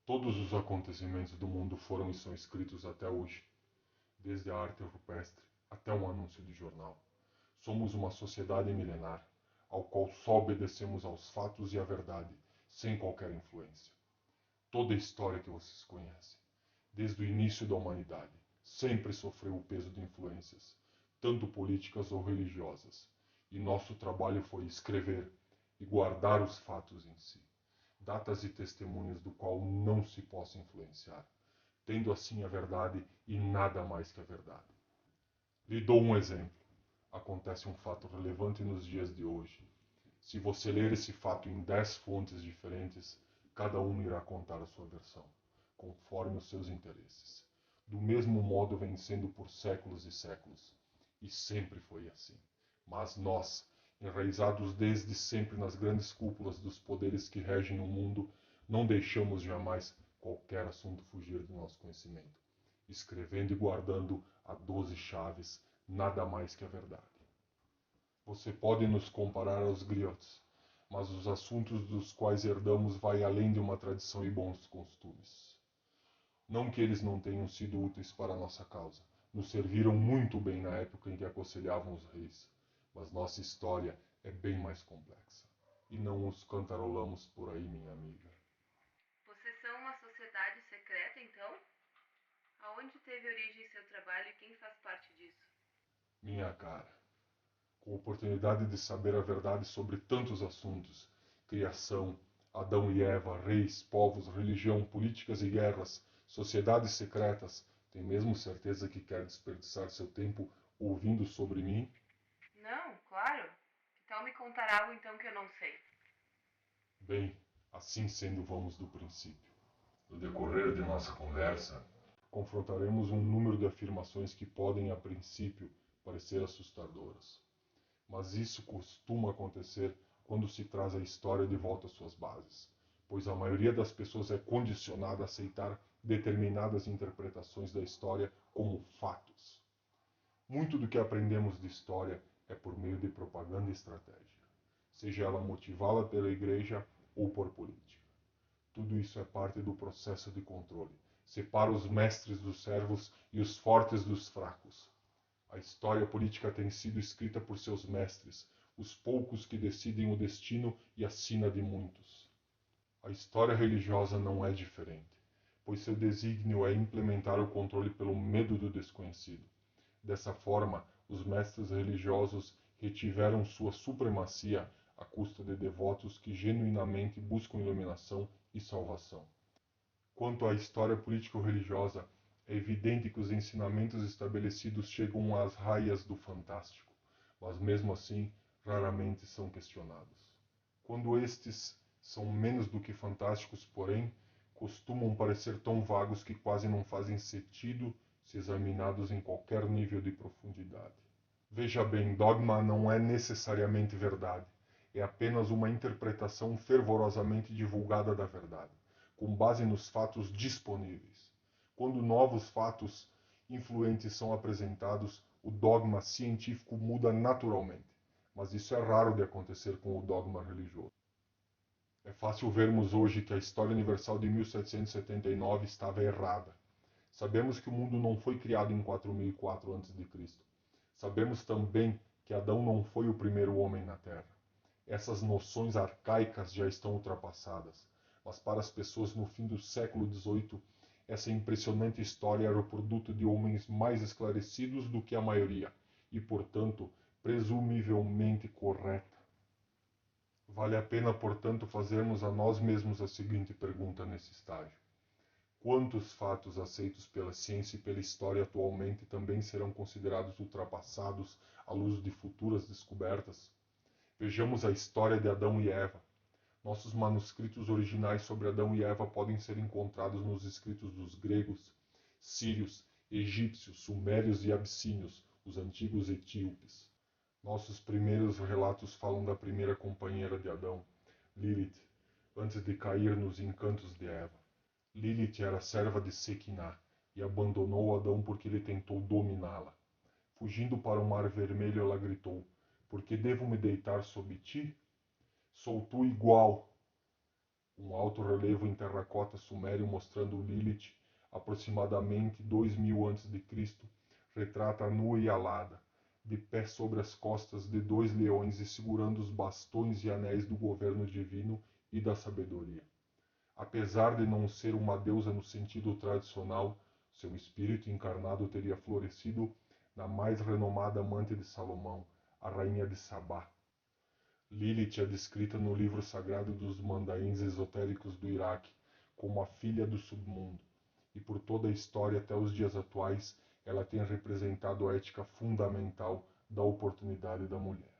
Todos os acontecimentos do mundo foram e são escritos até hoje, desde a arte rupestre até um anúncio de jornal. Somos uma sociedade milenar, ao qual só obedecemos aos fatos e à verdade, sem qualquer influência. Toda a história que vocês conhecem, desde o início da humanidade, sempre sofreu o peso de influências, tanto políticas ou religiosas, e nosso trabalho foi escrever e guardar os fatos em si, datas e testemunhas do qual não se possa influenciar, tendo assim a verdade e nada mais que a verdade. Lhe dou um exemplo. Acontece um fato relevante nos dias de hoje. Se você ler esse fato em 10 fontes diferentes, cada uma irá contar a sua versão, conforme os seus interesses. Do mesmo modo vem sendo por séculos e séculos. E sempre foi assim. Mas nós, enraizados desde sempre nas grandes cúpulas dos poderes que regem o mundo, não deixamos jamais qualquer assunto fugir do nosso conhecimento, escrevendo e guardando a 12 chaves, nada mais que a verdade. Você pode nos comparar aos griots, mas os assuntos dos quais herdamos vai além de uma tradição e bons costumes. Não que eles não tenham sido úteis para a nossa causa, nos serviram muito bem na época em que aconselhavam os reis, mas nossa história é bem mais complexa. E não os cantarolamos por aí, minha amiga. Vocês são uma sociedade secreta, então? Aonde teve origem seu trabalho e quem faz parte disso? Minha cara, com oportunidade de saber a verdade sobre tantos assuntos, criação, Adão e Eva, reis, povos, religião, políticas e guerras, sociedades secretas, tem mesmo certeza que quer desperdiçar seu tempo ouvindo sobre mim? Não, claro. Que tal me contar algo então que eu não sei? Bem, assim sendo, vamos do princípio. No decorrer de nossa conversa, confrontaremos um número de afirmações que podem, a princípio, parecer assustadoras. Mas isso costuma acontecer quando se traz a história de volta às suas bases, pois a maioria das pessoas é condicionada a aceitar determinadas interpretações da história como fatos. Muito do que aprendemos de história é por meio de propaganda e estratégia, seja ela motivada pela igreja ou por política. Tudo isso é parte do processo de controle. Separa os mestres dos servos e os fortes dos fracos. A história política tem sido escrita por seus mestres, os poucos que decidem o destino e a sina de muitos. A história religiosa não é diferente, pois seu desígnio é implementar o controle pelo medo do desconhecido. Dessa forma, os mestres religiosos retiveram sua supremacia à custa de devotos que genuinamente buscam iluminação e salvação. Quanto à história político-religiosa, é evidente que os ensinamentos estabelecidos chegam às raias do fantástico, mas mesmo assim raramente são questionados. Quando estes são menos do que fantásticos, porém, costumam parecer tão vagos que quase não fazem sentido se examinados em qualquer nível de profundidade. Veja bem, dogma não é necessariamente verdade, é apenas uma interpretação fervorosamente divulgada da verdade, com base nos fatos disponíveis. Quando novos fatos influentes são apresentados, o dogma científico muda naturalmente, mas isso é raro de acontecer com o dogma religioso. É fácil vermos hoje que a história universal de 1779 estava errada. Sabemos que o mundo não foi criado em 4004 a.C. Sabemos também que Adão não foi o primeiro homem na Terra. Essas noções arcaicas já estão ultrapassadas, mas para as pessoas no fim do século XVIII, essa impressionante história era o produto de homens mais esclarecidos do que a maioria, e, portanto, presumivelmente correta. Vale a pena, portanto, fazermos a nós mesmos a seguinte pergunta nesse estágio: quantos fatos aceitos pela ciência e pela história atualmente também serão considerados ultrapassados à luz de futuras descobertas? Vejamos a história de Adão e Eva. Nossos manuscritos originais sobre Adão e Eva podem ser encontrados nos escritos dos gregos, sírios, egípcios, sumérios e abissínios, os antigos etíopes. Nossos primeiros relatos falam da primeira companheira de Adão, Lilith, antes de cair nos encantos de Eva. Lilith era serva de Sequiná e abandonou Adão porque ele tentou dominá-la. Fugindo para o Mar Vermelho, ela gritou: "Por que devo me deitar sob ti? Sou tu igual Um alto relevo em terracota sumério mostrando Lilith, aproximadamente 2000 a.C., retrata nua e alada, de pé sobre as costas de 2 leões e segurando os bastões e anéis do governo divino e da sabedoria. Apesar de não ser uma deusa no sentido tradicional, seu espírito encarnado teria florescido na mais renomada amante de Salomão, a rainha de Sabá. Lilith é descrita no livro sagrado dos mandaíns esotéricos do Iraque como a filha do submundo, e por toda a história até os dias atuais, ela tem representado a ética fundamental da oportunidade da mulher.